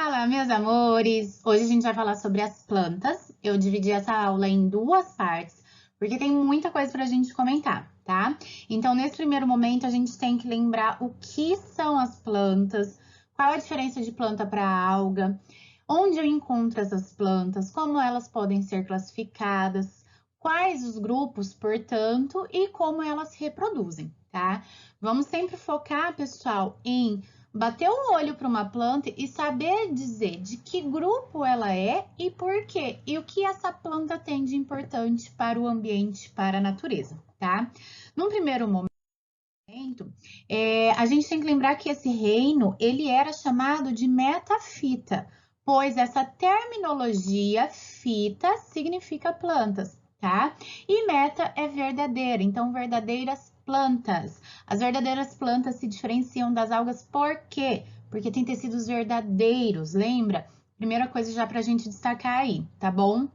Fala, meus amores! Hoje a gente vai falar sobre as plantas. Eu dividi essa aula em duas partes, porque tem muita coisa para a gente comentar, tá? Então, nesse primeiro momento, a gente tem que lembrar o que são as plantas, qual a diferença de planta para alga, onde eu encontro essas plantas, como elas podem ser classificadas, quais os grupos, portanto, e como elas se reproduzem, tá? Vamos sempre focar, pessoal, em bater o olho para uma planta e saber dizer de que grupo ela é e por quê, e o que essa planta tem de importante para o ambiente, para a natureza, tá? Num primeiro momento, a gente tem que lembrar que esse reino, ele era chamado de metafita, pois essa terminologia fita significa plantas, tá? E meta é verdadeira, então verdadeiras plantas. As verdadeiras plantas se diferenciam das algas por quê? Porque tem tecidos verdadeiros, lembra? Primeira coisa já para a gente destacar aí, tá bom?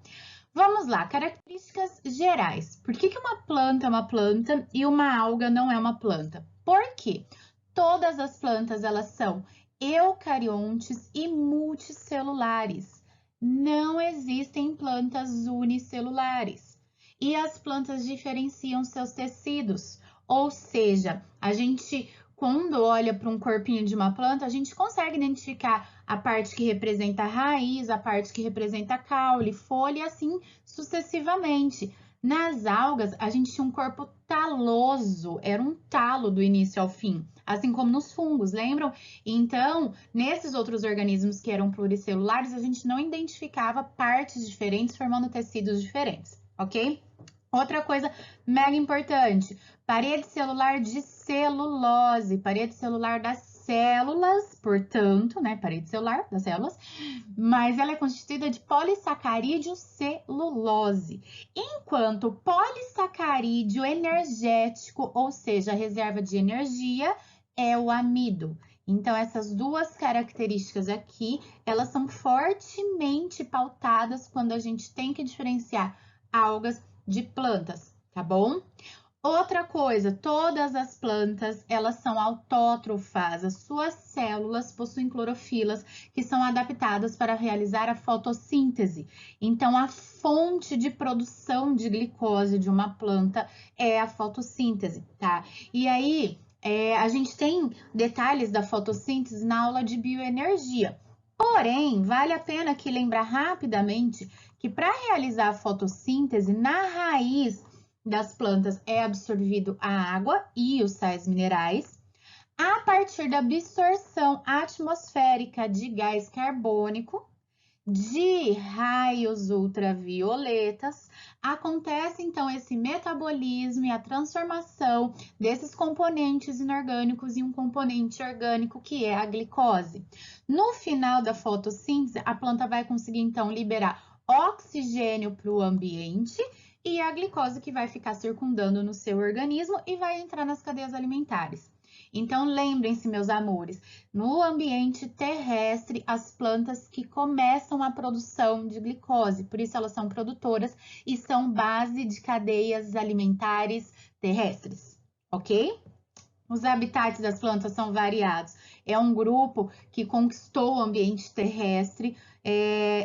Vamos lá, características gerais. Por que uma planta é uma planta e uma alga não é uma planta? Por quê? Todas as plantas, elas são eucariontes e multicelulares. Não existem plantas unicelulares. E as plantas diferenciam seus tecidos. Ou seja, a gente, quando olha para um corpinho de uma planta, a gente consegue identificar a parte que representa a raiz, a parte que representa caule, folha e assim sucessivamente. Nas algas, a gente tinha um corpo taloso, era um talo do início ao fim, assim como nos fungos, lembram? Então, nesses outros organismos que eram pluricelulares, a gente não identificava partes diferentes formando tecidos diferentes, ok? Outra coisa mega importante, parede celular de celulose, parede celular das células, portanto, né, parede celular das células, mas ela é constituída de polissacarídeo celulose, enquanto polissacarídeo energético, ou seja, a reserva de energia, é o amido. Então, essas duas características aqui, elas são fortemente pautadas quando a gente tem que diferenciar algas de plantas, tá bom? Outra coisa, todas as plantas, elas são autótrofas, as suas células possuem clorofilas que são adaptadas para realizar a fotossíntese. Então, a fonte de produção de glicose de uma planta é a fotossíntese, tá? E aí, a gente tem detalhes da fotossíntese na aula de bioenergia. Porém, vale a pena aqui lembrar rapidamente que para realizar a fotossíntese, na raiz das plantas é absorvido a água e os sais minerais. A partir da absorção atmosférica de gás carbônico, de raios ultravioletas, acontece então esse metabolismo e a transformação desses componentes inorgânicos em um componente orgânico que é a glicose. No final da fotossíntese, a planta vai conseguir então liberar oxigênio para o ambiente e a glicose que vai ficar circundando no seu organismo e vai entrar nas cadeias alimentares. Então, lembrem-se, meus amores, no ambiente terrestre, as plantas que começam a produção de glicose, por isso elas são produtoras e são base de cadeias alimentares terrestres, ok? Os habitats das plantas são variados. É um grupo que conquistou o ambiente terrestre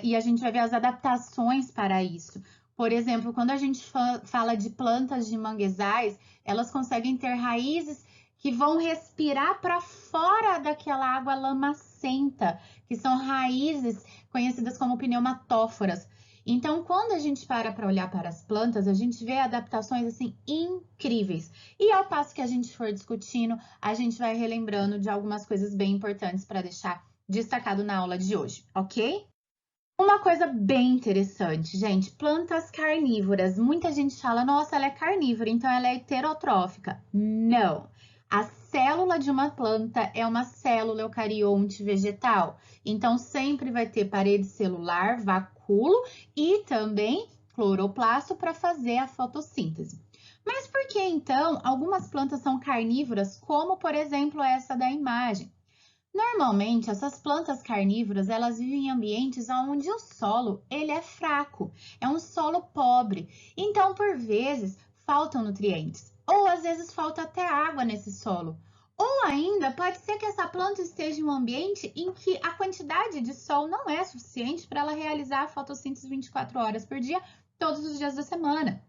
e a gente vai ver as adaptações para isso. Por exemplo, quando a gente fala de plantas de manguezais, elas conseguem ter raízes que vão respirar para fora daquela água lamacenta, que são raízes conhecidas como pneumatóforas. Então, quando a gente para olhar para as plantas, a gente vê adaptações assim incríveis. E ao passo que a gente for discutindo, a gente vai relembrando de algumas coisas bem importantes para deixar destacado na aula de hoje, ok? Uma coisa bem interessante, gente, plantas carnívoras. Muita gente fala, nossa, ela é carnívora, então ela é heterotrófica. Não. A célula de uma planta é uma célula eucarionte vegetal. Então, sempre vai ter parede celular, vacúolo e também cloroplasto para fazer a fotossíntese. Mas por que, então, algumas plantas são carnívoras, como, por exemplo, essa da imagem? Normalmente, essas plantas carnívoras, elas vivem em ambientes onde o solo, ele é fraco, é um solo pobre. Então, por vezes, faltam nutrientes, ou às vezes falta até água nesse solo. Ou ainda, pode ser que essa planta esteja em um ambiente em que a quantidade de sol não é suficiente para ela realizar a fotossíntese 24 horas por dia, todos os dias da semana.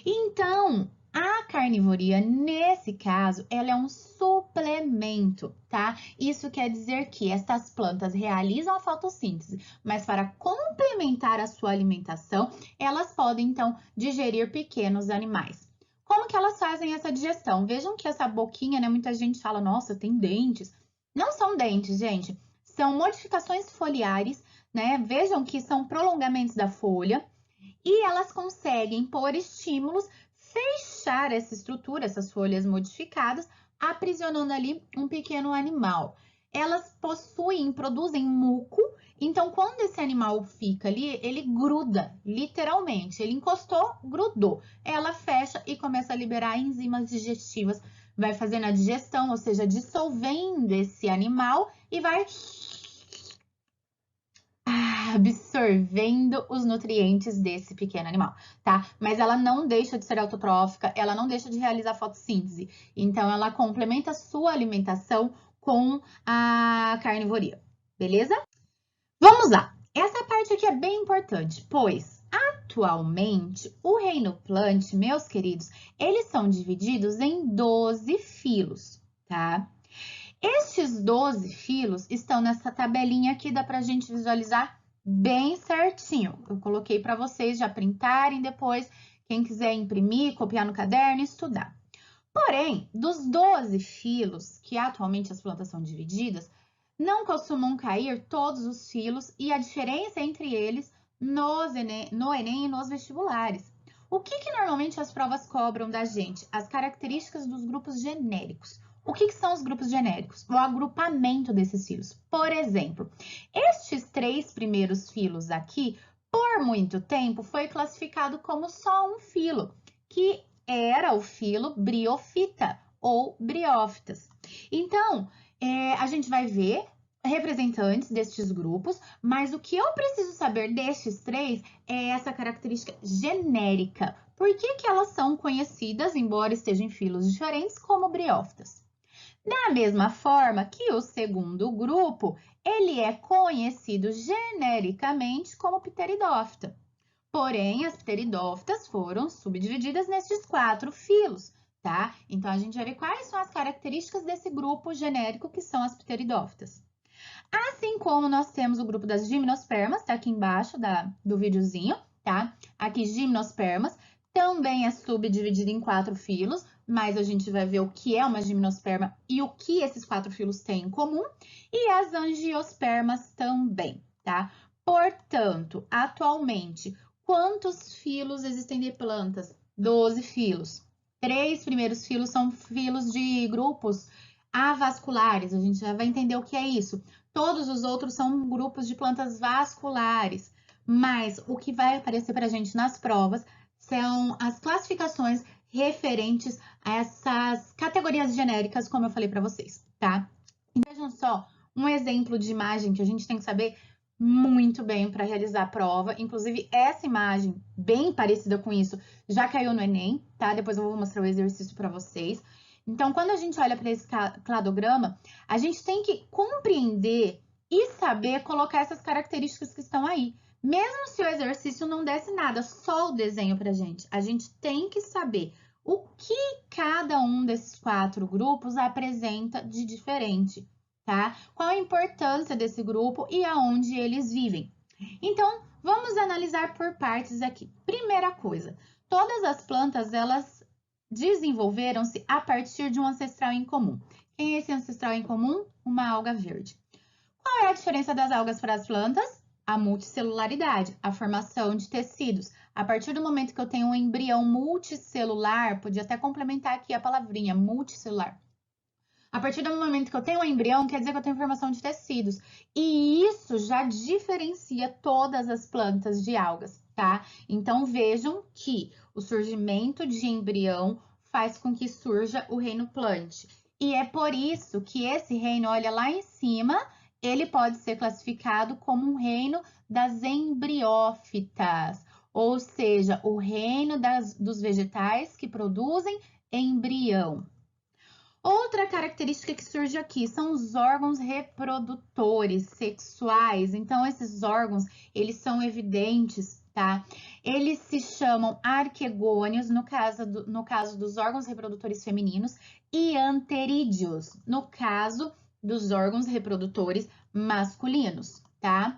Então, a carnivoria, nesse caso, ela é um suplemento, tá? Isso quer dizer que essas plantas realizam a fotossíntese, mas para complementar a sua alimentação, elas podem, então, digerir pequenos animais. Como que elas fazem essa digestão? Vejam que essa boquinha, né? Muita gente fala, nossa, tem dentes. Não são dentes, gente. São modificações foliares, né? Vejam que são prolongamentos da folha e elas conseguem, por estímulos, fechar essa estrutura, essas folhas modificadas, aprisionando ali um pequeno animal. Elas produzem muco, então quando esse animal fica ali, ele gruda, literalmente. Ele encostou, grudou. Ela fecha e começa a liberar enzimas digestivas, vai fazendo a digestão, ou seja, dissolvendo esse animal e vai absorvendo os nutrientes desse pequeno animal, tá? Mas ela não deixa de ser autotrófica, ela não deixa de realizar fotossíntese. Então, ela complementa a sua alimentação com a carnivoria, beleza? Vamos lá! Essa parte aqui é bem importante, pois atualmente o reino plant, meus queridos, eles são divididos em 12 filos, tá? Estes 12 filos estão nessa tabelinha aqui, dá pra gente visualizar bem certinho. Eu coloquei para vocês já printarem depois, quem quiser imprimir, copiar no caderno e estudar. Porém, dos 12 filos que atualmente as plantas são divididas, não costumam cair todos os filos e a diferença entre eles no Enem e nos vestibulares. O que normalmente as provas cobram da gente? As características dos grupos genéricos. O que são os grupos genéricos? O agrupamento desses filos. Por exemplo, estes 3 primeiros filos aqui, por muito tempo, foi classificado como só um filo, que era o filo Bryophyta ou Bryophytas. Então, a gente vai ver representantes destes grupos, mas o que eu preciso saber destes 3 é essa característica genérica. Por que elas são conhecidas, embora estejam em filos diferentes, como briófitas? Da mesma forma que o segundo grupo, ele é conhecido genericamente como pteridófita. Porém, as pteridófitas foram subdivididas nesses 4 filos, tá? Então, a gente vai ver quais são as características desse grupo genérico que são as pteridófitas. Assim como nós temos o grupo das gimnospermas, tá aqui embaixo do videozinho, tá? Aqui, gimnospermas, também é subdividido em 4 filos, mas a gente vai ver o que é uma gimnosperma e o que esses 4 filos têm em comum, e as angiospermas também, tá? Portanto, atualmente, quantos filos existem de plantas? 12 filos. 3 primeiros filos são filos de grupos avasculares, a gente já vai entender o que é isso. Todos os outros são grupos de plantas vasculares, mas o que vai aparecer para a gente nas provas são as classificações referentes a essas categorias genéricas, como eu falei para vocês, tá? Então, vejam só, um exemplo de imagem que a gente tem que saber muito bem para realizar a prova. Inclusive, essa imagem, bem parecida com isso, já caiu no Enem, tá? Depois eu vou mostrar o exercício para vocês. Então, quando a gente olha para esse cladograma, a gente tem que compreender e saber colocar essas características que estão aí. Mesmo se o exercício não desse nada, só o desenho para a gente tem que saber o que cada um desses 4 grupos apresenta de diferente, tá? Qual a importância desse grupo e aonde eles vivem. Então, vamos analisar por partes aqui. Primeira coisa, todas as plantas, elas desenvolveram-se a partir de um ancestral em comum. Quem é esse ancestral em comum? Uma alga verde. Qual é a diferença das algas para as plantas? A multicelularidade, a formação de tecidos. A partir do momento que eu tenho um embrião multicelular, podia até complementar aqui a palavrinha multicelular. A partir do momento que eu tenho um embrião, quer dizer que eu tenho formação de tecidos. E isso já diferencia todas as plantas de algas, tá? Então, vejam que o surgimento de embrião faz com que surja o reino plant. E é por isso que esse reino, olha lá em cima, ele pode ser classificado como um reino das embriófitas, ou seja, o reino dos vegetais que produzem embrião. Outra característica que surge aqui são os órgãos reprodutores sexuais. Então, esses órgãos, eles são evidentes, tá? Eles se chamam arquegônios, no caso dos órgãos reprodutores femininos, e anterídeos, no caso dos órgãos reprodutores masculinos, tá?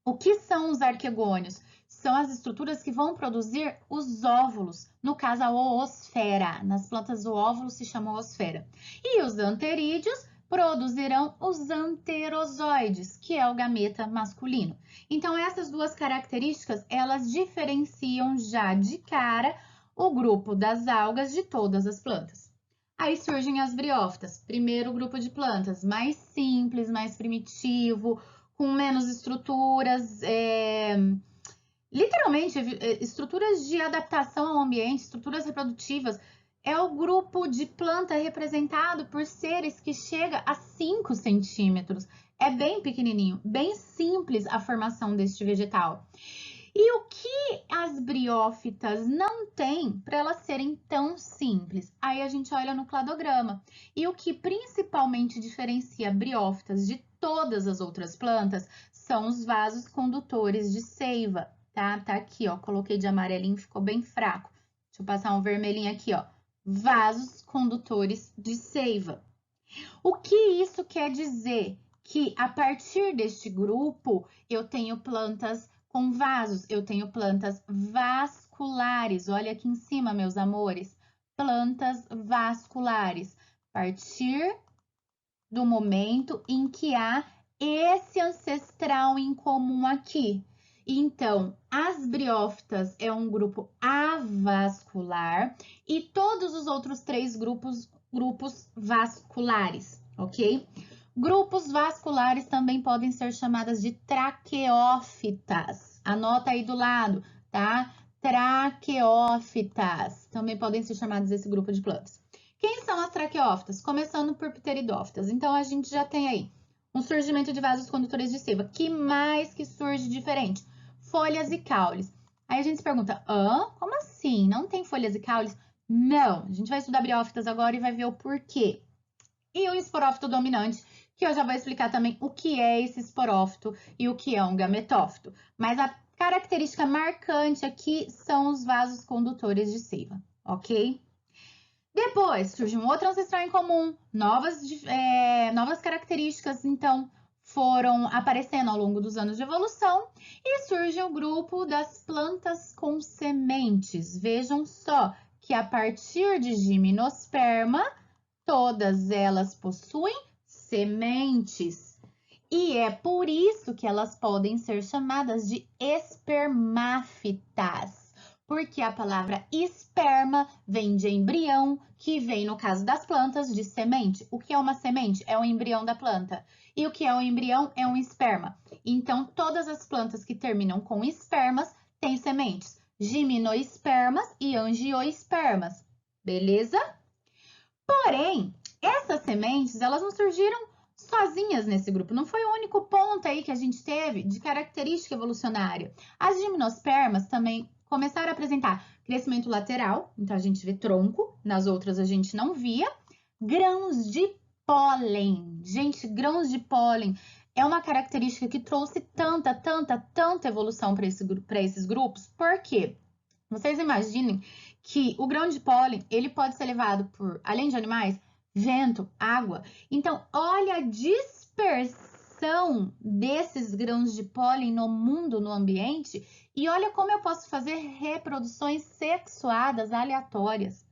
O que são os arquegônios? São as estruturas que vão produzir os óvulos, no caso a oosfera. Nas plantas o óvulo se chama oosfera. E os anterídeos produzirão os anterozoides, que é o gameta masculino. Então essas duas características, elas diferenciam já de cara o grupo das algas de todas as plantas. Aí surgem as briófitas, primeiro grupo de plantas mais simples, mais primitivo, com menos estruturas, literalmente, estruturas de adaptação ao ambiente, estruturas reprodutivas. É o grupo de planta representado por seres que chega a 5 centímetros. É bem pequenininho, bem simples a formação deste vegetal. E o que as briófitas não têm para elas serem tão simples? Aí a gente olha no cladograma. E o que principalmente diferencia briófitas de todas as outras plantas são os vasos condutores de seiva, tá? Tá aqui, ó, coloquei de amarelinho, ficou bem fraco. Deixa eu passar um vermelhinho aqui, ó. Vasos condutores de seiva. O que isso quer dizer? Que a partir deste grupo, eu tenho plantas com vasos, eu tenho plantas vasculares. Olha aqui em cima, meus amores. Plantas vasculares. A partir do momento em que há esse ancestral em comum aqui. Então, as briófitas é um grupo avascular e todos os outros 3 grupos vasculares, ok? Grupos vasculares também podem ser chamadas de traqueófitas. Anota aí do lado, tá? Traqueófitas também podem ser chamadas desse grupo de plantas. Quem são as traqueófitas? Começando por pteridófitas. Então, a gente já tem aí um surgimento de vasos condutores de seiva. Que mais que surge diferente? Folhas e caules. Aí a gente se pergunta, como assim? Não tem folhas e caules? Não, a gente vai estudar briófitas agora e vai ver o porquê. E o esporófito dominante, que eu já vou explicar também o que é esse esporófito e o que é um gametófito. Mas a característica marcante aqui são os vasos condutores de seiva, ok? Depois surge um outro ancestral em comum, novas características, então, foram aparecendo ao longo dos anos de evolução e surge o grupo das plantas com sementes. Vejam só que a partir de gimnosperma, todas elas possuem sementes. E é por isso que elas podem ser chamadas de espermáfitas. Porque a palavra esperma vem de embrião, que vem, no caso das plantas, de semente. O que é uma semente? É um embrião da planta. E o que é um embrião? É um esperma. Então, todas as plantas que terminam com espermas têm sementes. Gimnospermas e angioespermas. Beleza? Porém, essas sementes, elas não surgiram sozinhas nesse grupo. Não foi o único ponto aí que a gente teve de característica evolucionária. As gimnospermas também começaram a apresentar crescimento lateral, então a gente vê tronco, nas outras a gente não via. Grãos de pólen. Gente, grãos de pólen é uma característica que trouxe tanta evolução para esses grupos. Por quê? Vocês imaginem que o grão de pólen, ele pode ser levado por, além de animais, vento, água. Então, olha a dispersão desses grãos de pólen no mundo, no ambiente, e olha como eu posso fazer reproduções sexuadas aleatórias.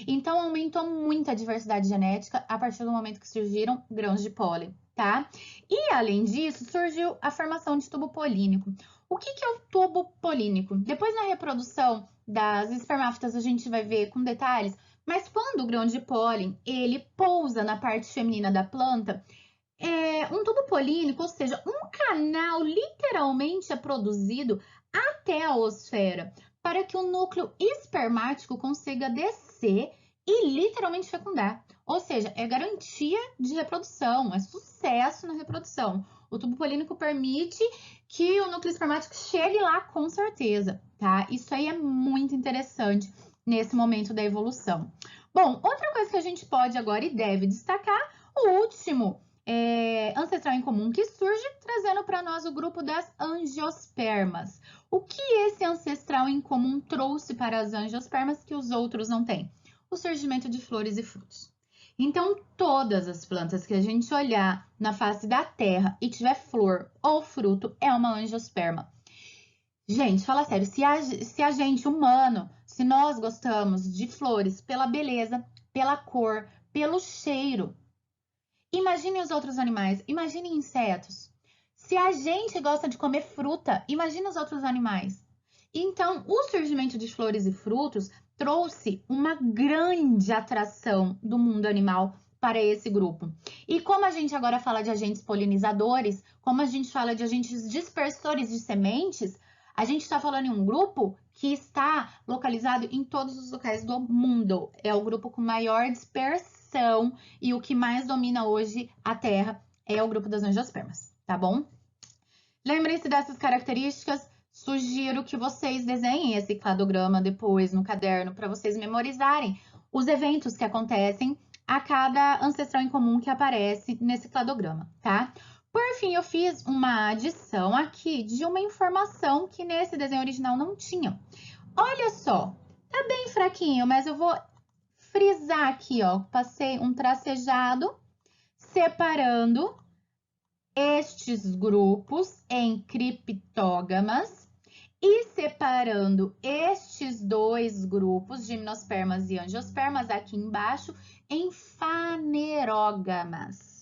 Então, aumentou muito a diversidade genética a partir do momento que surgiram grãos de pólen, tá? E, além disso, surgiu a formação de tubo polínico. O que é o tubo polínico? Depois, na reprodução das espermáfitas, a gente vai ver com detalhes, mas quando o grão de pólen, ele pousa na parte feminina da planta, um tubo polínico, ou seja, um canal literalmente é produzido até a oosfera, para que o núcleo espermático consiga descer e literalmente fecundar. Ou seja, é garantia de reprodução, é sucesso na reprodução. O tubo polínico permite que o núcleo espermático chegue lá com certeza, tá? Isso aí é muito interessante nesse momento da evolução. Bom, outra coisa que a gente pode agora e deve destacar, o último ancestral em comum que surge, trazendo para nós o grupo das angiospermas. O que esse ancestral em comum trouxe para as angiospermas que os outros não têm? O surgimento de flores e frutos. Então, todas as plantas que a gente olhar na face da terra e tiver flor ou fruto, é uma angiosperma. Gente, fala sério, se a gente, humano, se nós gostamos de flores pela beleza, pela cor, pelo cheiro, imagine os outros animais, imagine insetos. Se a gente gosta de comer fruta, imagine os outros animais. Então, o surgimento de flores e frutos trouxe uma grande atração do mundo animal para esse grupo. E como a gente agora fala de agentes polinizadores, como a gente fala de agentes dispersores de sementes, a gente está falando em um grupo que está localizado em todos os locais do mundo. É o grupo com maior dispersão e o que mais domina hoje a Terra é o grupo das angiospermas, tá bom? Lembrem-se dessas características. Sugiro que vocês desenhem esse cladograma depois no caderno para vocês memorizarem os eventos que acontecem a cada ancestral em comum que aparece nesse cladograma, tá? Por fim, eu fiz uma adição aqui de uma informação que nesse desenho original não tinha. Olha só, tá bem fraquinho, mas eu vou frisar aqui, ó. Passei um tracejado separando estes grupos em criptógamas e separando estes dois grupos, gimnospermas e angiospermas, aqui embaixo, em fanerógamas.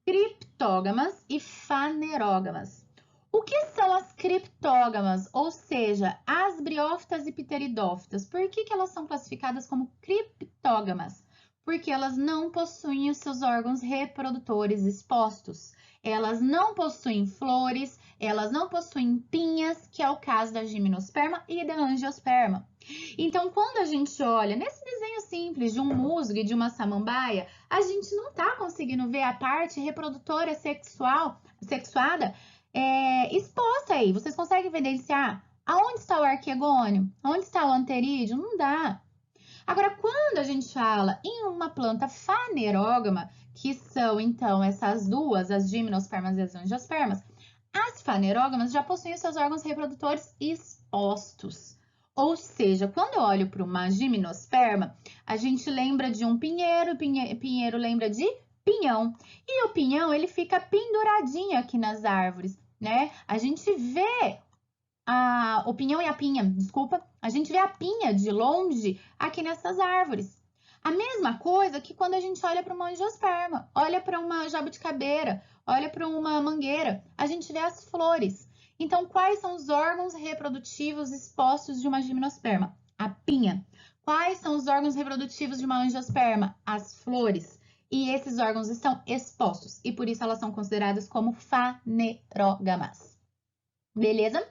Criptógamas e fanerógamas. O que são as criptógamas, ou seja, as briófitas e pteridófitas? Por que elas são classificadas como criptógamas? Porque elas não possuem os seus órgãos reprodutores expostos. Elas não possuem flores, elas não possuem pinhas, que é o caso da gimnosperma e da angiosperma. Então, quando a gente olha nesse desenho simples de um musgo e de uma samambaia, a gente não está conseguindo ver a parte reprodutora sexuada exposta aí. Vocês conseguem evidenciar aonde está o arquegônio? Onde está o anterídeo? Não dá. Agora, quando a gente fala em uma planta fanerógama, que são, então, essas duas, as gimnospermas e as angiospermas, as fanerógamas já possuem seus órgãos reprodutores expostos. Ou seja, quando eu olho para uma gimnosperma, a gente lembra de um pinheiro, pinheiro lembra de pinhão. E o pinhão, ele fica penduradinho aqui nas árvores, né? A gente vê o pinhão e a pinha, desculpa, a gente vê a pinha de longe aqui nessas árvores. A mesma coisa que quando a gente olha para uma angiosperma, olha para uma jabuticabeira, olha para uma mangueira, a gente vê as flores. Então, quais são os órgãos reprodutivos expostos de uma gimnosperma? A pinha. Quais são os órgãos reprodutivos de uma angiosperma? As flores. E esses órgãos estão expostos e por isso elas são consideradas como fanerógamas. Beleza?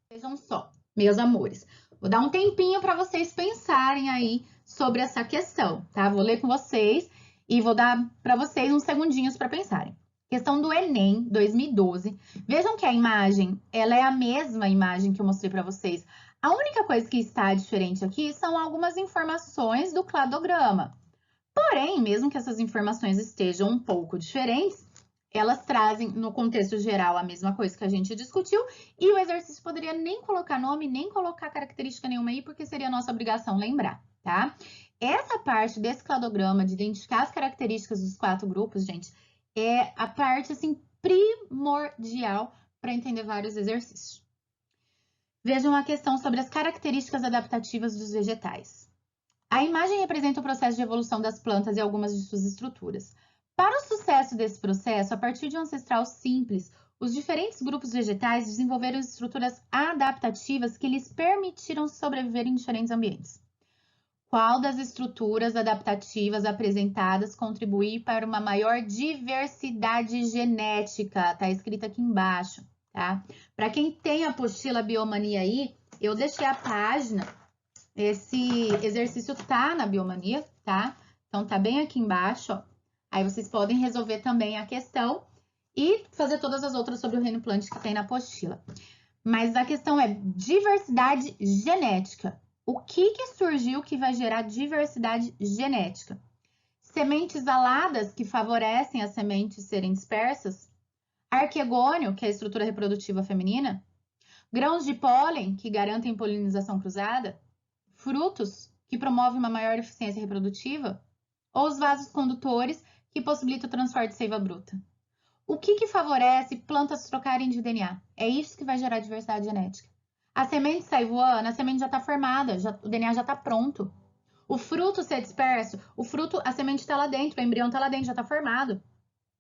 Vejam só, meus amores, vou dar um tempinho para vocês pensarem aí sobre essa questão, tá? Vou ler com vocês e vou dar para vocês uns segundinhos para pensarem. Questão do Enem 2012. Vejam que a imagem, ela é a mesma imagem que eu mostrei para vocês. A única coisa que está diferente aqui são algumas informações do cladograma. Porém, mesmo que essas informações estejam um pouco diferentes, elas trazem, no contexto geral, a mesma coisa que a gente discutiu, e o exercício poderia nem colocar nome, nem colocar característica nenhuma aí, porque seria nossa obrigação lembrar, tá? Essa parte desse cladograma, de identificar as características dos 4 grupos, gente, é a parte, assim, primordial para entender vários exercícios. Vejam a questão sobre as características adaptativas dos vegetais. A imagem representa o processo de evolução das plantas e algumas de suas estruturas. Para o sucesso desse processo, a partir de um ancestral simples, os diferentes grupos vegetais desenvolveram estruturas adaptativas que lhes permitiram sobreviver em diferentes ambientes. Qual das estruturas adaptativas apresentadas contribui para uma maior diversidade genética? Está escrito aqui embaixo, tá? Para quem tem a apostila Biomania aí, eu deixei a página, esse exercício tá na Biomania, tá? Então, tá bem aqui embaixo, ó. Aí vocês podem resolver também a questão e fazer todas as outras sobre o reino plant que tem na apostila. Mas a questão é diversidade genética. O que surgiu que vai gerar diversidade genética? Sementes aladas que favorecem as sementes serem dispersas? Arquegônio, que é a estrutura reprodutiva feminina? Grãos de pólen, que garantem polinização cruzada? Frutos, que promovem uma maior eficiência reprodutiva? Ou os vasos condutores, que possibilitam o transporte de seiva bruta? O que favorece plantas trocarem de DNA? É isso que vai gerar diversidade genética. A semente sai voando, a semente já está formada, o DNA já está pronto. O fruto ser disperso, a semente está lá dentro, o embrião está lá dentro, já está formado.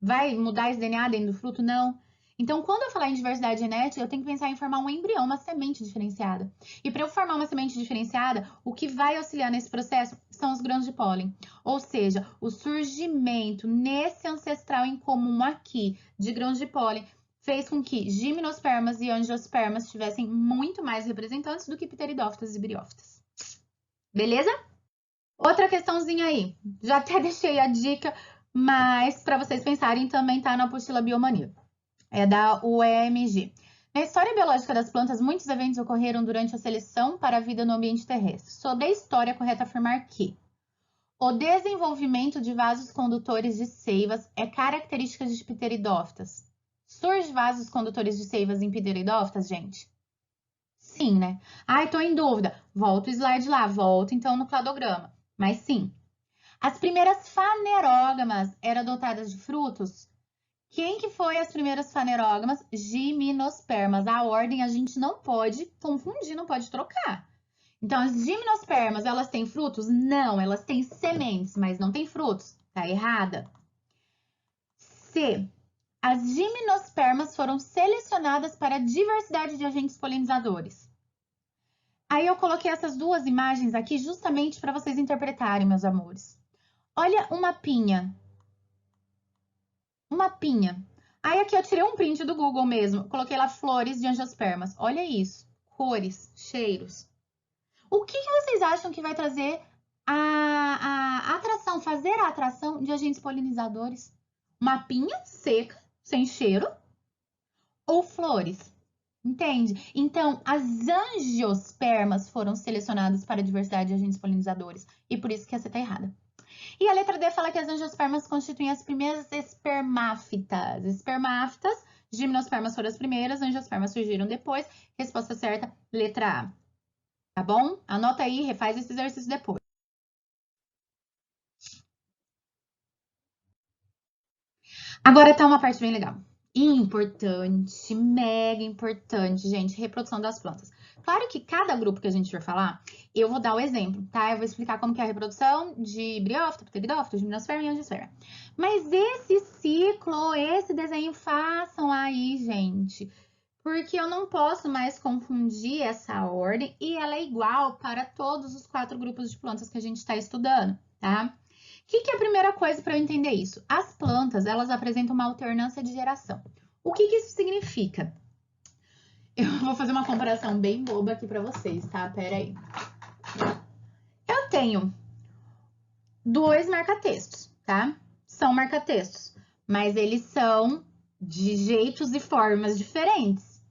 Vai mudar esse DNA dentro do fruto? Não. Então, quando eu falar em diversidade genética, eu tenho que pensar em formar um embrião, uma semente diferenciada. E para eu formar uma semente diferenciada, o que vai auxiliar nesse processo são os grãos de pólen. Ou seja, o surgimento nesse ancestral em comum aqui de grãos de pólen fez com que gimnospermas e angiospermas tivessem muito mais representantes do que pteridófitas e briófitas. Beleza? Outra questãozinha aí. Já até deixei a dica, mas para vocês pensarem também tá na apostila Biomania. É da UEMG. Na história biológica das plantas, muitos eventos ocorreram durante a seleção para a vida no ambiente terrestre. Sobre a história, é correto afirmar que o desenvolvimento de vasos condutores de seivas é característica de pteridófitas. Surge vasos condutores de seivas em pteridófitas, gente? Sim, né? Ai, tô em dúvida. Volta o slide lá, volta então no cladograma. Mas sim. As primeiras fanerógamas eram dotadas de frutos? Quem que foi as primeiras fanerógamas? Gimnospermas. A ordem a gente não pode confundir, não pode trocar. Então, as gimnospermas, elas têm frutos? Não, elas têm sementes, mas não têm frutos. Tá errada. C. As gimnospermas foram selecionadas para a diversidade de agentes polinizadores. Aí eu coloquei essas duas imagens aqui justamente para vocês interpretarem, meus amores. Olha uma pinha. Uma pinha. Aí aqui eu tirei um print do Google mesmo. Coloquei lá flores de angiospermas. Olha isso. Cores, cheiros. O que vocês acham que vai trazer a atração, fazer a atração de agentes polinizadores? Uma pinha seca, sem cheiro, ou flores? Entende? Então, as angiospermas foram selecionadas para a diversidade de agentes polinizadores. E por isso que essa está errada. E a letra D fala que as angiospermas constituem as primeiras espermáfitas. Espermáfitas, gimnospermas foram as primeiras, angiospermas surgiram depois. Resposta certa, letra A. Tá bom? Anota aí, refaz esse exercício depois. Agora tá uma parte bem legal. Importante, mega importante, gente, reprodução das plantas. Claro que cada grupo que a gente for falar, eu vou dar o exemplo, tá? Eu vou explicar como que é a reprodução de briófita, pteridófita, gimnosperma e angiosperma. Mas esse ciclo, esse desenho, façam aí, gente. Porque eu não posso mais confundir essa ordem e ela é igual para todos os 4 grupos de plantas que a gente está estudando, tá? O que é a primeira coisa para eu entender isso? As plantas, elas apresentam uma alternância de geração. O que isso significa? Eu vou fazer uma comparação bem boba aqui para vocês, tá? Pera aí. Eu tenho 2 marca-textos, tá? São marca-textos, mas eles são de jeitos e formas diferentes.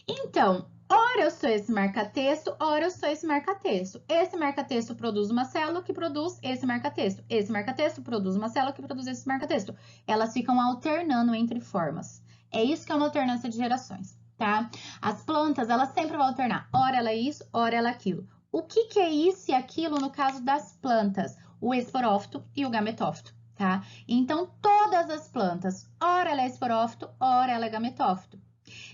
Então, ora eu sou esse marca-texto, ora eu sou esse marca-texto. Esse marca-texto produz uma célula que produz esse marca-texto. Esse marca-texto produz uma célula que produz esse marca-texto. Elas ficam alternando entre formas. É isso que é uma alternância de gerações, tá? As plantas, elas sempre vão alternar. Ora ela é isso, ora ela é aquilo. O que é isso e aquilo no caso das plantas? O esporófito e o gametófito, tá? Então, todas as plantas, ora ela é esporófito, ora ela é gametófito.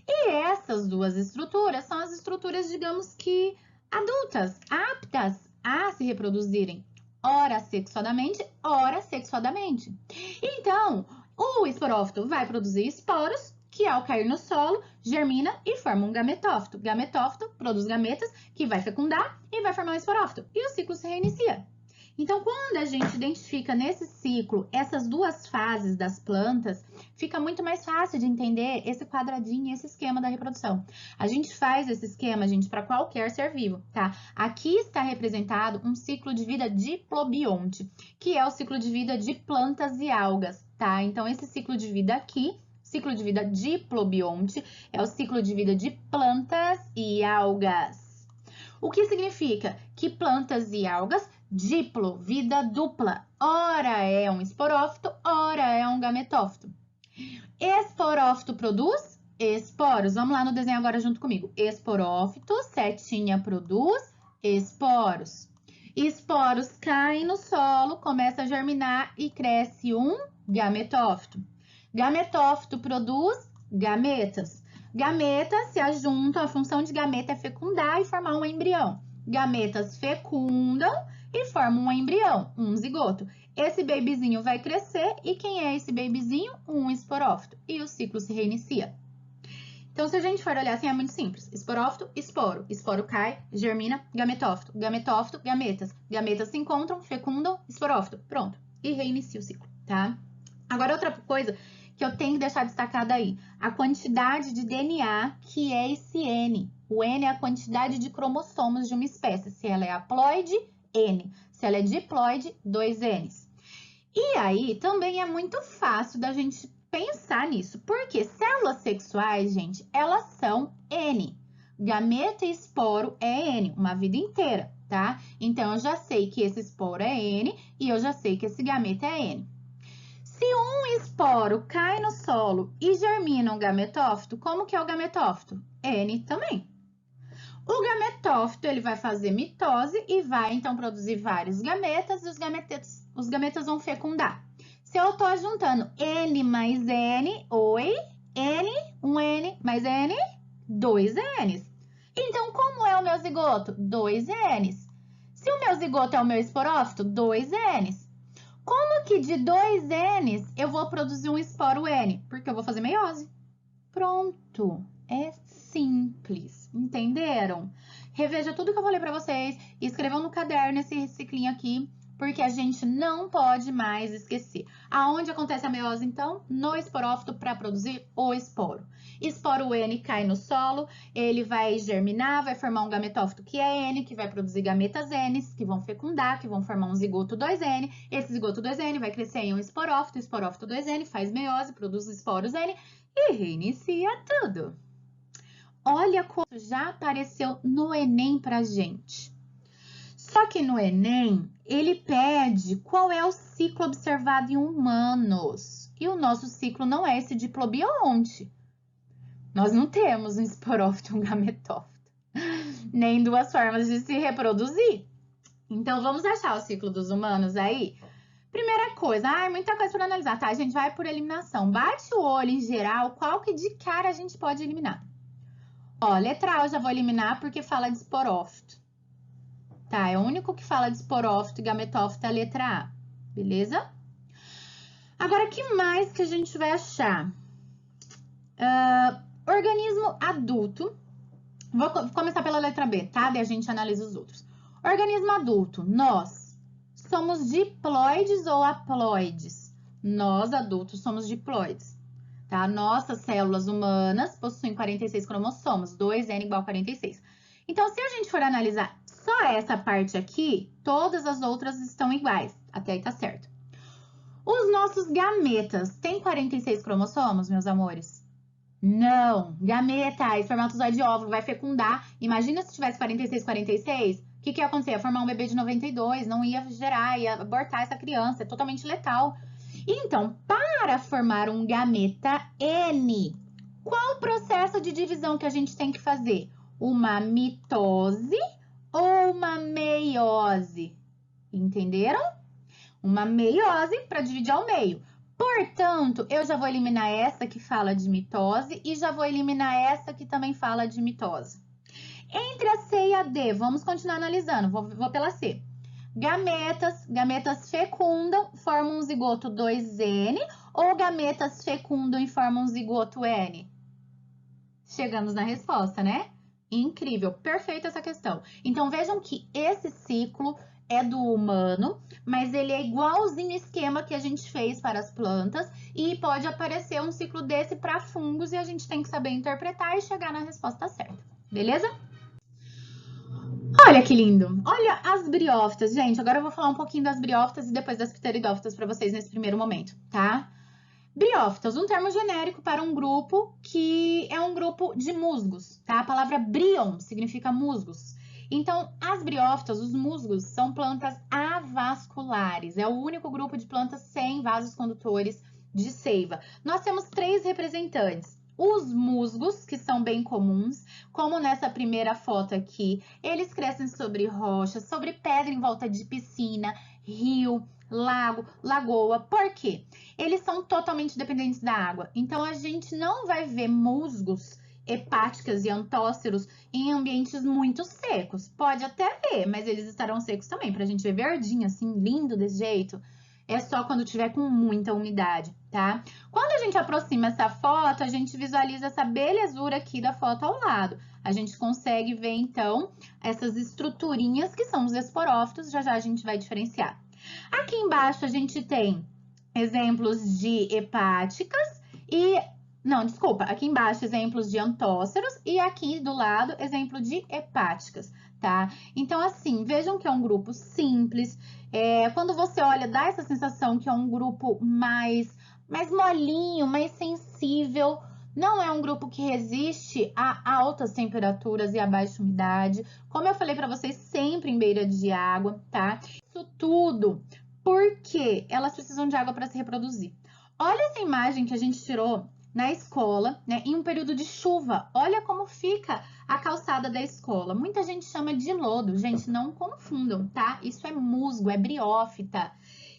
E essas duas estruturas são as estruturas, digamos que adultas, aptas a se reproduzirem, ora sexuadamente, ora sexuadamente. Então, o esporófito vai produzir esporos, que ao cair no solo, germina e forma um gametófito. Gametófito produz gametas, que vai fecundar e vai formar um esporófito. E o ciclo se reinicia. Então, quando a gente identifica nesse ciclo essas duas fases das plantas, fica muito mais fácil de entender esse quadradinho, esse esquema da reprodução. A gente faz esse esquema, gente, para qualquer ser vivo, tá? Aqui está representado um ciclo de vida diplobionte, que é o ciclo de vida de plantas e algas, tá? Então, esse ciclo de vida aqui, ciclo de vida diplobionte, é o ciclo de vida de plantas e algas. O que significa que plantas e algas, diplo, vida dupla, ora é um esporófito, ora é um gametófito. Esporófito produz esporos. Vamos lá no desenho agora junto comigo. Esporófito, setinha produz esporos. Esporos caem no solo, começa a germinar e cresce um gametófito. Gametófito produz gametas. Gametas se ajuntam, a função de gameta é fecundar e formar um embrião. Gametas fecundam e formam um embrião, um zigoto. Esse babyzinho vai crescer e quem é esse babyzinho? Um esporófito. E o ciclo se reinicia. Então, se a gente for olhar assim, é muito simples. Esporófito, esporo. Esporo cai, germina, gametófito. Gametófito, gametas. Gametas se encontram, fecundam, esporófito. Pronto. E reinicia o ciclo, tá? Agora, outra coisa que eu tenho que deixar destacada aí. A quantidade de DNA, que é esse N. O N é a quantidade de cromossomos de uma espécie. Se ela é haploide, N. Se ela é diploide, 2 Ns. E aí, também é muito fácil da gente pensar nisso. Porque células sexuais, gente, elas são N. Gameta e esporo é N, uma vida inteira, tá? Então, eu já sei que esse esporo é N e eu já sei que esse gameta é N. Se um esporo cai no solo e germina um gametófito, como que é o gametófito? N também. O gametófito, ele vai fazer mitose e vai, então, produzir vários gametas e os gametas vão fecundar. Se eu tô juntando N mais N, oi, N, um N mais N, 2 Ns. Então, como é o meu zigoto? 2 Ns. Se o meu zigoto é o meu esporófito, 2 Ns. Como que de 2 Ns eu vou produzir um esporo N? Porque eu vou fazer meiose. Pronto. É simples. Entenderam? Reveja tudo que eu falei para vocês e escrevam no caderno esse ciclinho aqui, porque a gente não pode mais esquecer. Aonde acontece a meiose, então? No esporófito para produzir o esporo. Esporo N cai no solo, ele vai germinar, vai formar um gametófito que é N, que vai produzir gametas N, que vão fecundar, que vão formar um zigoto 2N. Esse zigoto 2N vai crescer em um esporófito 2N, faz meiose, produz esporos N e reinicia tudo. Olha como já apareceu no Enem pra gente. Só que no Enem, ele pede qual é o ciclo observado em humanos. E o nosso ciclo não é esse diplobionte. Nós não temos um esporófito e um gametófito, nem duas formas de se reproduzir. Então, vamos achar o ciclo dos humanos aí? Primeira coisa, muita coisa para analisar, tá? A gente vai por eliminação. Bate o olho em geral, qual que de cara a gente pode eliminar? Ó, letra A eu já vou eliminar porque fala de esporófito. Tá, é o único que fala de esporófito e gametófito é a letra A, beleza? Agora, o que mais que a gente vai achar? Organismo adulto. Vou começar pela letra B, tá? Daí a gente analisa os outros. Organismo adulto, nós somos diploides ou haploides? Nós, adultos, somos diploides, tá? Nossas células humanas possuem 46 cromossomos, 2N igual a 46. Então, se a gente for analisar só essa parte aqui, todas as outras estão iguais. Até aí tá certo. Os nossos gametas têm 46 cromossomos, meus amores? Não. Gameta, espermatozoide óvulo, vai fecundar. Imagina se tivesse 46, 46. O que ia acontecer? Ia formar um bebê de 92, não ia gerar, ia abortar essa criança. É totalmente letal. Então, para formar um gameta N, qual o processo de divisão que a gente tem que fazer? Uma mitose ou uma meiose? Entenderam? Uma meiose para dividir ao meio. Portanto, eu já vou eliminar essa que fala de mitose e já vou eliminar essa que também fala de mitose. Entre a C e a D, vamos continuar analisando. Vou pela C. Gametas fecundam, formam um zigoto 2N ou gametas fecundam e formam um zigoto N? Chegamos na resposta, né? Incrível, perfeita essa questão. Então, vejam que esse ciclo é do humano, mas ele é igualzinho o esquema que a gente fez para as plantas e pode aparecer um ciclo desse para fungos e a gente tem que saber interpretar e chegar na resposta certa, beleza? Olha que lindo! Olha as briófitas, gente. Agora eu vou falar um pouquinho das briófitas e depois das pteridófitas para vocês nesse primeiro momento, tá? Briófitas, um termo genérico para um grupo que é um grupo de musgos, tá? A palavra brion significa musgos. Então, as briófitas, os musgos, são plantas avasculares. É o único grupo de plantas sem vasos condutores de seiva. Nós temos 3 representantes. Os musgos, que são bem comuns, como nessa primeira foto aqui, eles crescem sobre rochas, sobre pedra em volta de piscina, rio, lago, lagoa. Por quê? Eles são totalmente dependentes da água. Então, a gente não vai ver musgos, hepáticas e antóceros em ambientes muito secos. Pode até ver, mas eles estarão secos também. Para a gente ver verdinho, assim, lindo desse jeito, é só quando tiver com muita umidade, tá? Quando a gente aproxima essa foto, a gente visualiza essa belezura aqui da foto ao lado. A gente consegue ver, então, essas estruturinhas que são os esporófitos, já já a gente vai diferenciar. Aqui embaixo a gente tem exemplos de hepáticas e... Não, desculpa, aqui embaixo exemplos de antóceros e aqui do lado exemplo de hepáticas, tá? Então, assim, vejam que é um grupo simples. Quando você olha, dá essa sensação que é um grupo mais molinho, mais sensível. Não é um grupo que resiste a altas temperaturas e a baixa umidade. Como eu falei para vocês, sempre em beira de água, tá? Isso tudo porque elas precisam de água para se reproduzir. Olha essa imagem que a gente tirou na escola, né, em um período de chuva. Olha como fica a calçada da escola. Muita gente chama de lodo. Gente, não confundam, tá? Isso é musgo, é briófita.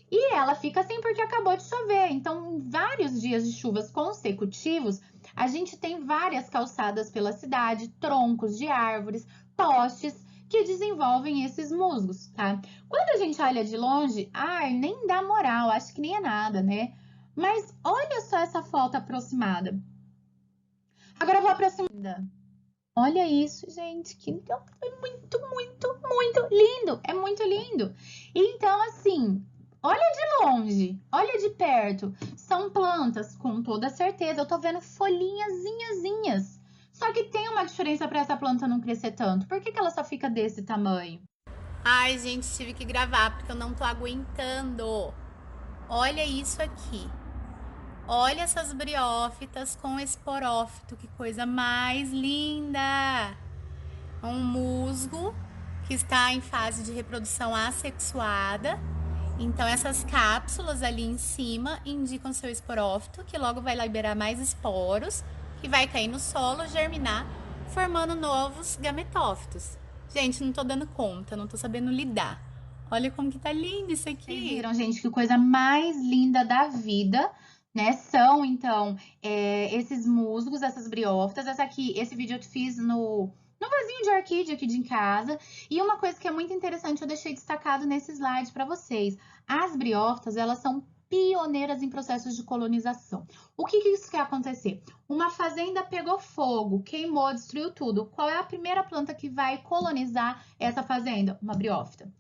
E ela fica assim porque acabou de chover. Então, em vários dias de chuvas consecutivos, a gente tem várias calçadas pela cidade, troncos de árvores, postes que desenvolvem esses musgos, tá? Quando a gente olha de longe, ai, nem dá moral, acho que nem é nada, né? Mas olha só essa foto aproximada. Agora eu vou aproximar. Olha isso, gente, que é muito, muito, muito lindo. É muito lindo. Então, assim, olha de longe, olha de perto. São plantas, com toda certeza. Eu tô vendo folhinhazinhas. Só que tem uma diferença para essa planta não crescer tanto. Por que ela só fica desse tamanho? Ai, gente, tive que gravar porque eu não tô aguentando. Olha isso aqui. Olha essas briófitas com esporófito, que coisa mais linda! Um musgo que está em fase de reprodução assexuada. Então, essas cápsulas ali em cima indicam seu esporófito, que logo vai liberar mais esporos, que vai cair no solo, germinar, formando novos gametófitos. Gente, não tô dando conta, não tô sabendo lidar. Olha como que tá lindo isso aqui. Vocês viram, gente, que coisa mais linda da vida, né? São, então, esses musgos, essas briófitas. Esse vídeo eu fiz no vasinho de orquídea aqui de casa. E uma coisa que é muito interessante, eu deixei destacado nesse slide para vocês. As briófitas, elas são pioneiras em processos de colonização. O que isso quer acontecer? Uma fazenda pegou fogo, queimou, destruiu tudo. Qual é a primeira planta que vai colonizar essa fazenda? Uma briófita.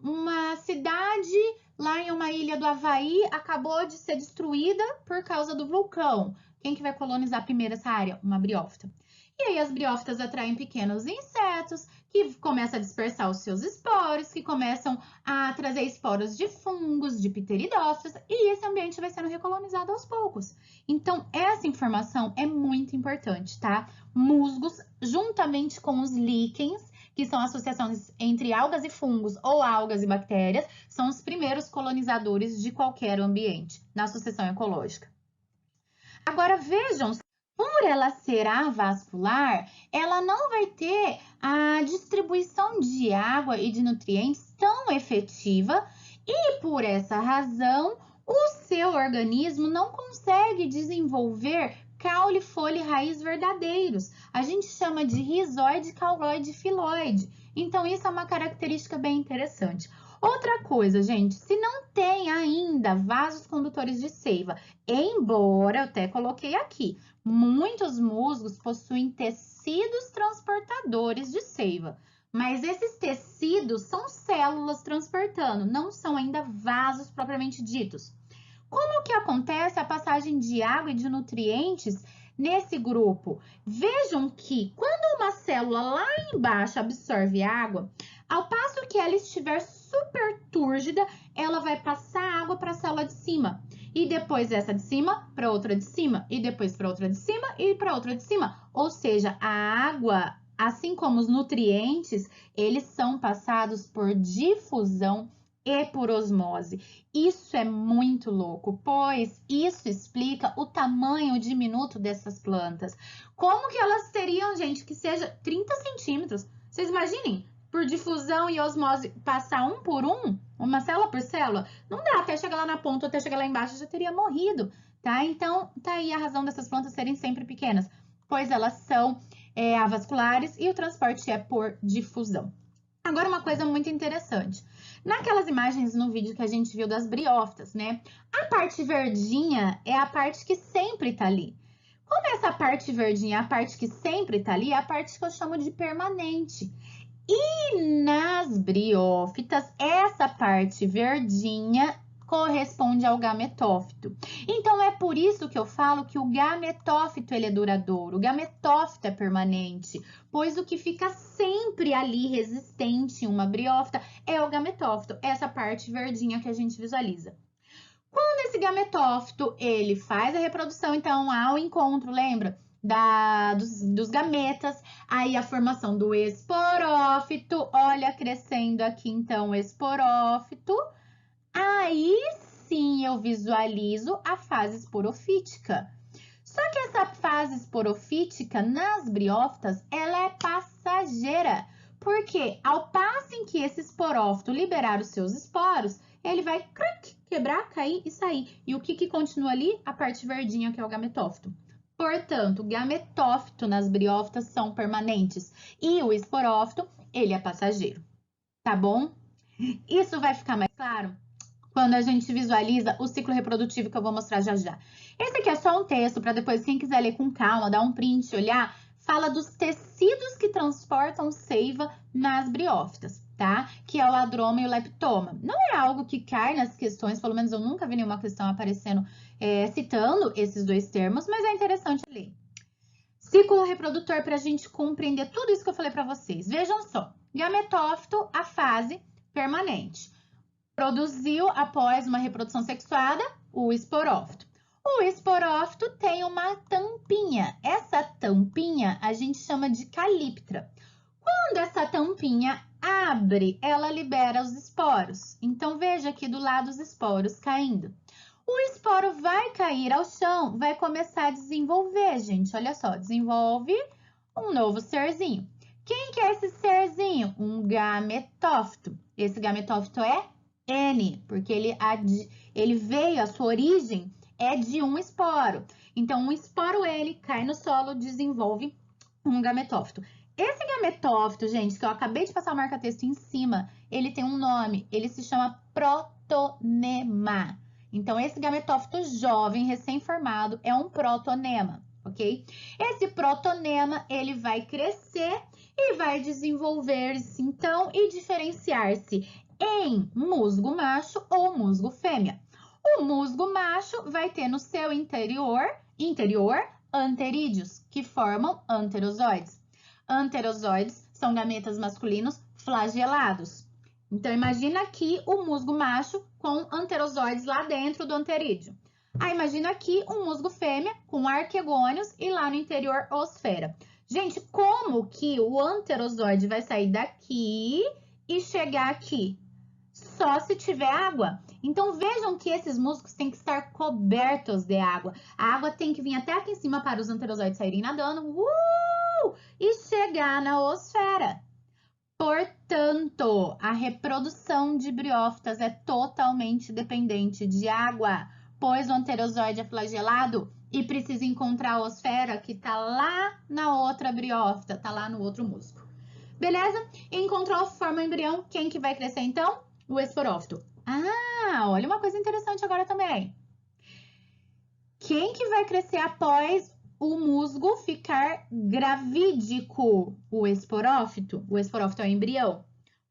Uma cidade lá em uma ilha do Havaí acabou de ser destruída por causa do vulcão. Quem que vai colonizar primeiro essa área? Uma briófita. E aí as briófitas atraem pequenos insetos que começam a dispersar os seus esporos, que começam a trazer esporos de fungos, de pteridófitos, e esse ambiente vai sendo recolonizado aos poucos. Então, essa informação é muito importante, tá? Musgos, juntamente com os líquens, que são associações entre algas e fungos ou algas e bactérias, são os primeiros colonizadores de qualquer ambiente na sucessão ecológica. Agora vejam, por ela ser avascular, ela não vai ter a distribuição de água e de nutrientes tão efetiva e por essa razão o seu organismo não consegue desenvolver caule, folha e raiz verdadeiros. A gente chama de rizoide, cauloide e filoide. Então, isso é uma característica bem interessante. Outra coisa, gente, se não tem ainda vasos condutores de seiva, embora eu até coloquei aqui, muitos musgos possuem tecidos transportadores de seiva. Mas esses tecidos são células transportando, não são ainda vasos propriamente ditos. Como que acontece a passagem de água e de nutrientes nesse grupo? Vejam que quando uma célula lá embaixo absorve água, ao passo que ela estiver super túrgida, ela vai passar água para a célula de cima. e depois essa de cima para outra de cima, e depois para outra de cima e para outra de cima. Ou seja, a água, assim como os nutrientes, eles são passados por difusão e por osmose. Isso é muito louco, pois isso explica o tamanho diminuto dessas plantas. Como que elas teriam, gente, que seja 30 centímetros? Vocês imaginem, por difusão e osmose, passar um por um, uma célula por célula? Não dá, até chegar lá na ponta, até chegar lá embaixo, já teria morrido, tá? Então, tá aí a razão dessas plantas serem sempre pequenas, pois elas são avasculares e o transporte é por difusão. Agora, uma coisa muito interessante. Naquelas imagens no vídeo que a gente viu das briófitas, né? A parte verdinha é a parte que sempre tá ali. Como essa parte verdinha é a parte que sempre tá ali, é a parte que eu chamo de permanente. E nas briófitas, essa parte verdinha corresponde ao gametófito. Então, é por isso que eu falo que o gametófito ele é duradouro, o gametófito é permanente, pois o que fica sempre ali resistente em uma briófita é o gametófito, essa parte verdinha que a gente visualiza. Quando esse gametófito ele faz a reprodução, então há o encontro, lembra? Dos gametas, aí a formação do esporófito, olha crescendo aqui então o esporófito. Aí sim eu visualizo a fase esporofítica. Só que essa fase esporofítica nas briófitas, ela é passageira. Porque ao passo em que esse esporófito liberar os seus esporos, ele vai quebrar, cair e sair. E o que continua ali? A parte verdinha, que é o gametófito. Portanto, o gametófito nas briófitas são permanentes e o esporófito, ele é passageiro. Tá bom? Isso vai ficar mais claro quando a gente visualiza o ciclo reprodutivo que eu vou mostrar já já. Esse aqui é só um texto para depois, quem quiser ler com calma, dar um print, olhar, fala dos tecidos que transportam seiva nas briófitas, tá? Que é o ladroma e o leptoma. Não é algo que cai nas questões, pelo menos eu nunca vi nenhuma questão aparecendo citando esses dois termos, mas é interessante ler. Ciclo reprodutor para a gente compreender tudo isso que eu falei para vocês. Vejam só, gametófito, a fase permanente. Produziu, após uma reprodução sexuada, o esporófito. O esporófito tem uma tampinha. Essa tampinha a gente chama de calíptra. Quando essa tampinha abre, ela libera os esporos. Então, veja aqui do lado os esporos caindo. O esporo vai cair ao chão, vai começar a desenvolver, gente. Olha só, desenvolve um novo serzinho. Quem que é esse serzinho? Um gametófito. Esse gametófito é N, porque ele veio, a sua origem é de um esporo. Então, um esporo N cai no solo, desenvolve um gametófito. Esse gametófito, gente, que eu acabei de passar o marca-texto em cima, ele tem um nome, ele se chama protonema. Então, esse gametófito jovem, recém-formado, é um protonema, ok? Esse protonema, ele vai crescer e vai desenvolver-se, então, e diferenciar-se em musgo macho ou musgo fêmea. O musgo macho vai ter no seu interior anterídeos, que formam anterozoides. Anterozoides são gametas masculinos flagelados. Então, imagina aqui o musgo macho com anterozoides lá dentro do anterídeo. Aí, imagina aqui um musgo fêmea com arquegônios e lá no interior osfera. Gente, como que o anterozoide vai sair daqui e chegar aqui? Só se tiver água. Então, vejam que esses musgos têm que estar cobertos de água. A água tem que vir até aqui em cima para os anterozoides saírem nadando e chegar na osfera. Portanto, a reprodução de briófitas é totalmente dependente de água, pois o anterozoide é flagelado e precisa encontrar a osfera que está lá na outra briófita, está lá no outro musgo. Beleza? Encontrou, forma o embrião. Quem que vai crescer então? O esporófito. Ah, olha uma coisa interessante agora também. Quem que vai crescer após o musgo ficar gravídico? O esporófito. O esporófito é o embrião.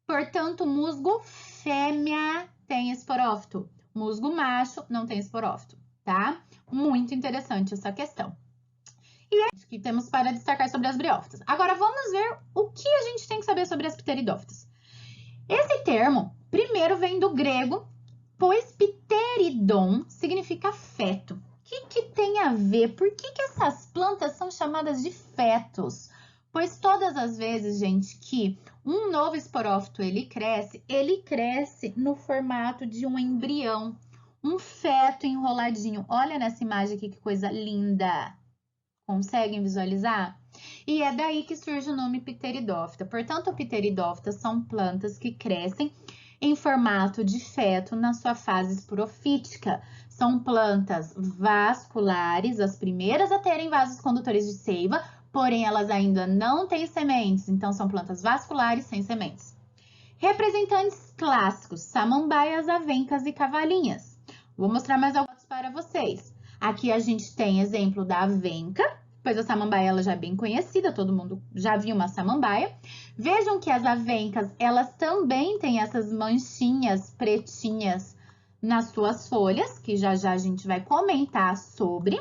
Portanto, musgo fêmea tem esporófito. Musgo macho não tem esporófito, tá? Muito interessante essa questão. E é isso que temos para destacar sobre as briófitas. Agora, vamos ver o que a gente tem que saber sobre as pteridófitas. Esse termo, primeiro, vem do grego Pois pteridon significa feto. O que tem a ver? Por que essas plantas são chamadas de fetos? Pois todas as vezes, gente, que um novo esporófito ele cresce no formato de um embrião, um feto enroladinho. Olha nessa imagem aqui que coisa linda! Conseguem visualizar? E é daí que surge o nome pteridófita. Portanto, pteridófitas são plantas que crescem em formato de feto na sua fase esporofítica. São plantas vasculares, as primeiras a terem vasos condutores de seiva, porém elas ainda não têm sementes, então são plantas vasculares sem sementes. Representantes clássicos, samambaias, avencas e cavalinhas. Vou mostrar mais alguns para vocês. Aqui a gente tem exemplo da avenca, pois a samambaia ela já é bem conhecida, todo mundo já viu uma samambaia. Vejam que as avencas, elas também têm essas manchinhas pretinhas nas suas folhas, que já já a gente vai comentar sobre.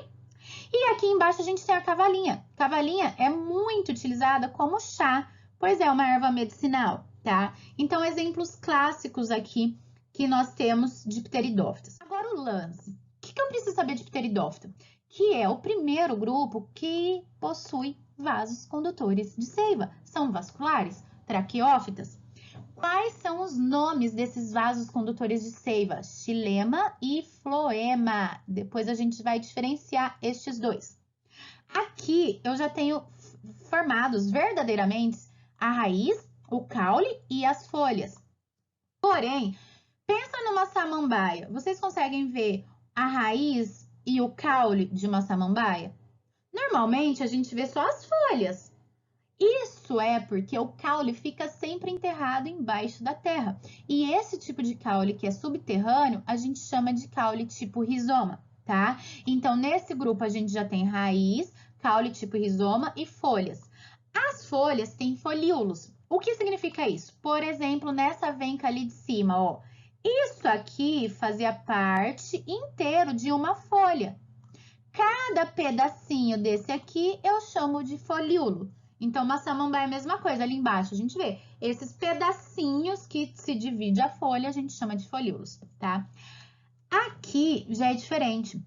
E aqui embaixo a gente tem a cavalinha. Cavalinha é muito utilizada como chá, pois é uma erva medicinal, tá? Então, exemplos clássicos aqui que nós temos de pteridófitas. Agora o lance. O que eu preciso saber de pteridófita? Que é o primeiro grupo que possui vasos condutores de seiva. São vasculares, traqueófitas. Quais são os nomes desses vasos condutores de seiva? Xilema e floema. Depois a gente vai diferenciar estes dois. Aqui eu já tenho formados verdadeiramente a raiz, o caule e as folhas. Porém, pensa numa samambaia. Vocês conseguem ver a raiz e o caule de uma samambaia? Normalmente a gente vê só as folhas. Isso é porque o caule fica sempre enterrado embaixo da terra. E esse tipo de caule que é subterrâneo, a gente chama de caule tipo rizoma, tá? Então, nesse grupo a gente já tem raiz, caule tipo rizoma e folhas. As folhas têm folíolos. O que significa isso? Por exemplo, nessa venca ali de cima, ó. Isso aqui fazia parte inteiro de uma folha. Cada pedacinho desse aqui eu chamo de folíolo. Então, uma samambaia é a mesma coisa, ali embaixo a gente vê esses pedacinhos que se divide a folha, a gente chama de folíolos, tá? Aqui já é diferente.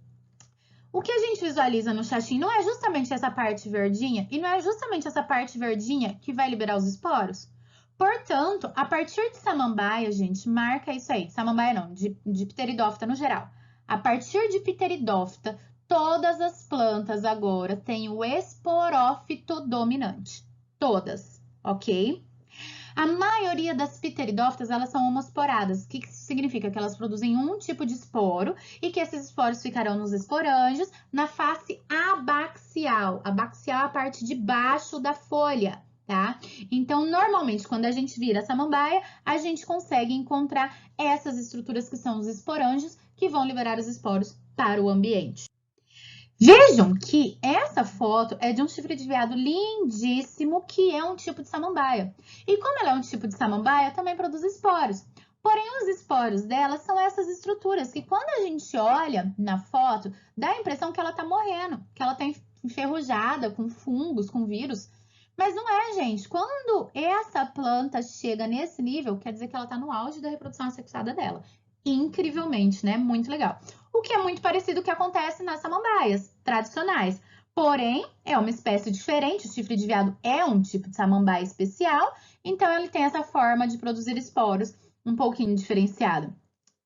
O que a gente visualiza no chatinho não é justamente essa parte verdinha e não é justamente essa parte verdinha que vai liberar os esporos? Portanto, a partir de samambaia, gente, marca isso aí. Samambaia não, de pteridófita no geral. A partir de pteridófita, todas as plantas agora têm o esporófito dominante. Todas, ok? A maioria das pteridófitas, elas são homosporadas. O que significa? Que elas produzem um tipo de esporo e que esses esporos ficarão nos esporângios na face abaxial. Abaxial é a parte de baixo da folha, tá? Então, normalmente, quando a gente vira a samambaia, a gente consegue encontrar essas estruturas que são os esporângios que vão liberar os esporos para o ambiente. Vejam que essa foto é de um chifre de veado lindíssimo, que é um tipo de samambaia. E como ela é um tipo de samambaia, também produz esporos. Porém, os esporos dela são essas estruturas que quando a gente olha na foto, dá a impressão que ela está morrendo, que ela está enferrujada, com fungos, com vírus. Mas não é, gente. Quando essa planta chega nesse nível, quer dizer que ela está no auge da reprodução assexuada dela. Incrivelmente, né? Muito legal. O que é muito parecido com o que acontece nas samambaias tradicionais. Porém, é uma espécie diferente, o chifre de veado é um tipo de samambaia especial, então ele tem essa forma de produzir esporos um pouquinho diferenciada.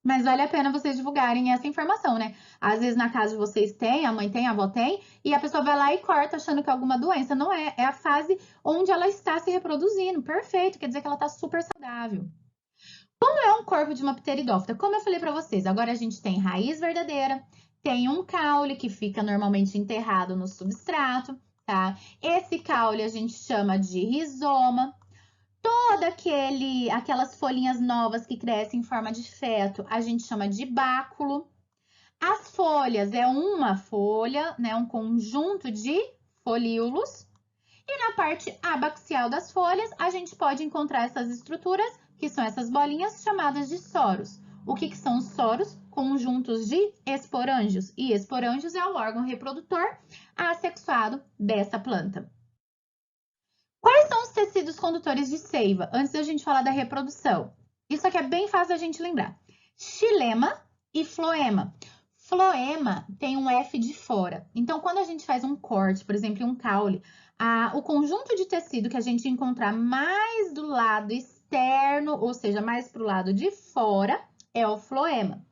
Mas vale a pena vocês divulgarem essa informação, né? Às vezes na casa de vocês tem, a mãe tem, a avó tem, e a pessoa vai lá e corta achando que é alguma doença. Não é, é a fase onde ela está se reproduzindo. Perfeito, quer dizer que ela está super saudável. Como é um corpo de uma pteridófita? Como eu falei para vocês, agora a gente tem raiz verdadeira, tem um caule que fica normalmente enterrado no substrato, tá? Esse caule a gente chama de rizoma. Aquelas folhinhas novas que crescem em forma de feto, a gente chama de báculo. As folhas é uma folha, né? Um conjunto de folíolos. E na parte abaxial das folhas, a gente pode encontrar essas estruturas, que são essas bolinhas chamadas de soros. O que são os soros? Conjuntos de esporângios. E esporângios é o órgão reprodutor assexuado dessa planta. Quais são os tecidos condutores de seiva? Antes da gente falar da reprodução. Isso aqui é bem fácil a gente lembrar. Xilema e floema. Floema tem um F de fora. Então, quando a gente faz um corte, por exemplo, em um caule, o conjunto de tecido que a gente encontrar mais do lado externo, ou seja, mais para o lado de fora, é o floema.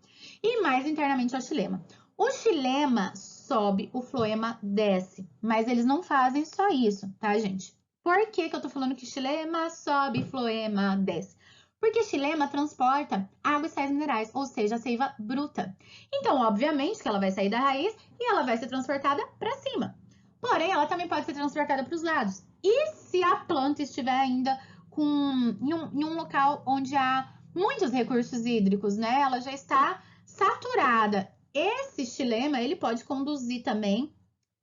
E mais internamente é o xilema. O xilema sobe, o floema desce. Mas eles não fazem só isso, tá, gente? Por que que eu tô falando que xilema sobe, floema desce? Porque xilema transporta água e sais minerais, ou seja, a seiva bruta. Então, obviamente que ela vai sair da raiz e ela vai ser transportada para cima. Porém, ela também pode ser transportada para os lados. E se a planta estiver ainda em um local onde há muitos recursos hídricos, né? Ela já está saturada. Esse xilema, ele pode conduzir também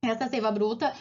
essa seiva bruta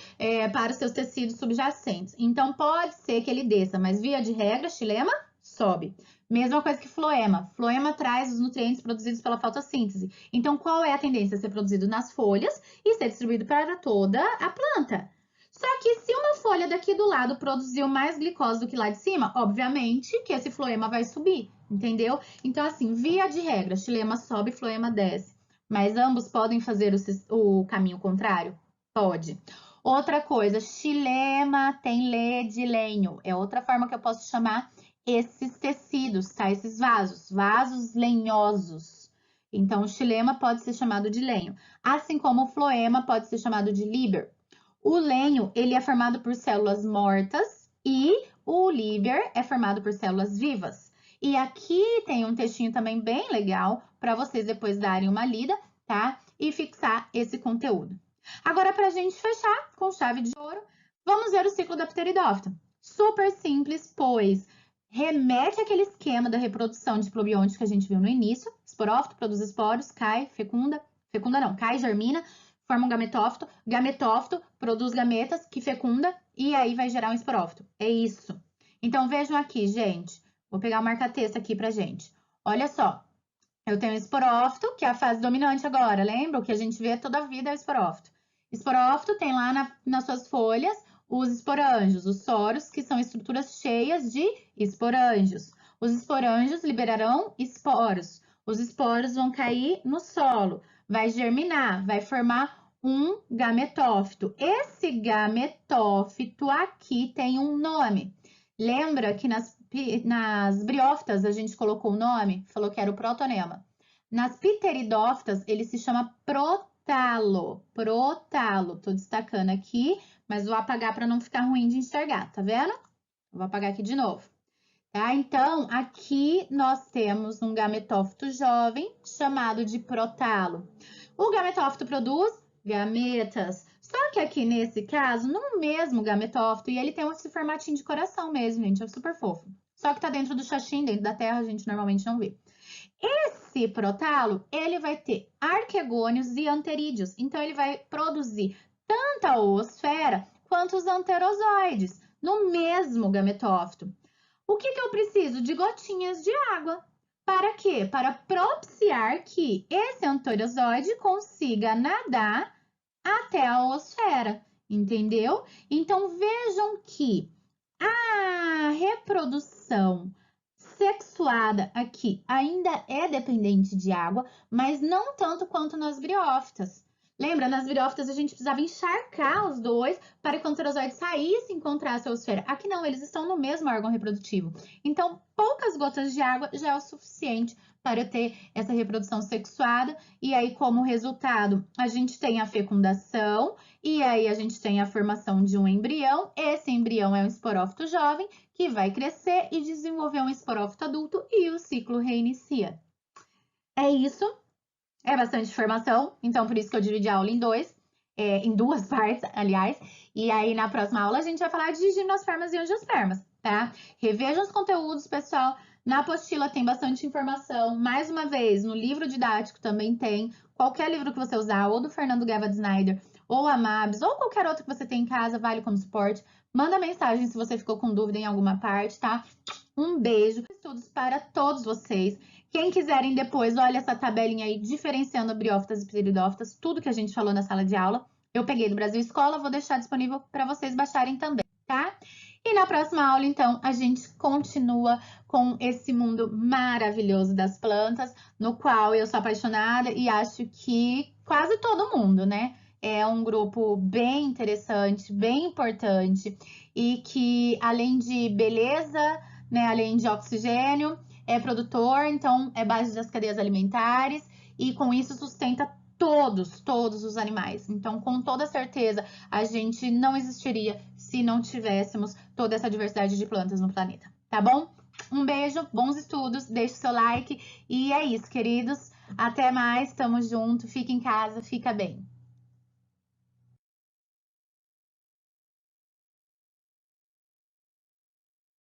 para os seus tecidos subjacentes. Então, pode ser que ele desça, mas via de regra, xilema sobe. Mesma coisa que floema. Floema traz os nutrientes produzidos pela fotossíntese. Então, qual é a tendência? Ser produzido nas folhas e ser distribuído para toda a planta. Só que se uma folha daqui do lado produziu mais glicose do que lá de cima, obviamente que esse floema vai subir, entendeu? Então, assim, via de regra, xilema sobe, floema desce. Mas ambos podem fazer o caminho contrário? Pode. Outra coisa, xilema tem lê de lenho. É outra forma que eu posso chamar esses tecidos, tá? Esses vasos lenhosos. Então, o xilema pode ser chamado de lenho, assim como o floema pode ser chamado de líber. O lenho, ele é formado por células mortas e o líber é formado por células vivas. E aqui tem um textinho também bem legal para vocês depois darem uma lida, tá? E fixar esse conteúdo. Agora, para a gente fechar com chave de ouro, vamos ver o ciclo da pteridófita. Super simples, pois remete àquele esquema da reprodução diplobionte que a gente viu no início. Esporófito produz esporos, cai, cai, germina, forma um gametófito. Gametófito produz gametas que fecunda e aí vai gerar um esporófito. É isso. Então, vejam aqui, gente. Vou pegar o marca-texto aqui pra gente. Olha só. Eu tenho esporófito, que é a fase dominante agora. Lembra? O que a gente vê toda a vida é o esporófito. Esporófito tem lá nas suas folhas os esporângios, os soros, que são estruturas cheias de esporângios. Os esporângios liberarão esporos. Os esporos vão cair no solo, vai germinar, vai formar um gametófito. Esse gametófito aqui tem um nome. Lembra que nas briófitas a gente colocou o nome? Falou que era o protonema. Nas pteridófitas ele se chama protalo. Protalo. Tô destacando aqui, mas vou apagar para não ficar ruim de enxergar, tá vendo? Vou apagar aqui de novo. Tá? Então, aqui nós temos um gametófito jovem chamado de protalo. O gametófito produz gametas. Só que aqui nesse caso, no mesmo gametófito, e ele tem esse formatinho de coração mesmo, gente, é super fofo. Só que tá dentro do xaxim, dentro da terra, a gente normalmente não vê. Esse protalo, ele vai ter arquegônios e anterídeos. Então, ele vai produzir tanto a oosfera quanto os anterozoides no mesmo gametófito. O que eu preciso? De gotinhas de água. Para quê? Para propiciar que esse anterozoide consiga nadar até a oosfera, entendeu? Então, vejam que a reprodução sexuada aqui ainda é dependente de água, mas não tanto quanto nas briófitas. Lembra, nas briófitas a gente precisava encharcar os dois para que o anterozoide saísse e encontrasse a oosfera. Aqui não, eles estão no mesmo órgão reprodutivo. Então, poucas gotas de água já é o suficiente para ter essa reprodução sexuada. E aí, como resultado, a gente tem a fecundação e aí a gente tem a formação de um embrião. Esse embrião é um esporófito jovem que vai crescer e desenvolver um esporófito adulto e o ciclo reinicia. É isso. É bastante informação, então por isso que eu dividi a aula em duas partes, aliás. E aí na próxima aula a gente vai falar de gimnospermas e angiospermas, tá? Revejam os conteúdos, pessoal. Na apostila tem bastante informação. Mais uma vez, no livro didático também tem. Qualquer livro que você usar, ou do Fernando Gavad Snyder, ou a Mabs, ou qualquer outro que você tem em casa, vale como suporte. Manda mensagem se você ficou com dúvida em alguma parte, tá? Um beijo. Estudos para todos vocês. Quem quiserem depois, olha essa tabelinha aí, diferenciando briófitas e pteridófitas, tudo que a gente falou na sala de aula. Eu peguei do Brasil Escola, vou deixar disponível para vocês baixarem também, tá? E na próxima aula, então, a gente continua com esse mundo maravilhoso das plantas, no qual eu sou apaixonada e acho que quase todo mundo, né? É um grupo bem interessante, bem importante e que, além de beleza, né, além de oxigênio, é produtor, então é base das cadeias alimentares e com isso sustenta todos os animais. Então, com toda certeza, a gente não existiria se não tivéssemos toda essa diversidade de plantas no planeta, tá bom? Um beijo, bons estudos, deixe seu like e é isso, queridos. Até mais, tamo junto, fica em casa, fica bem.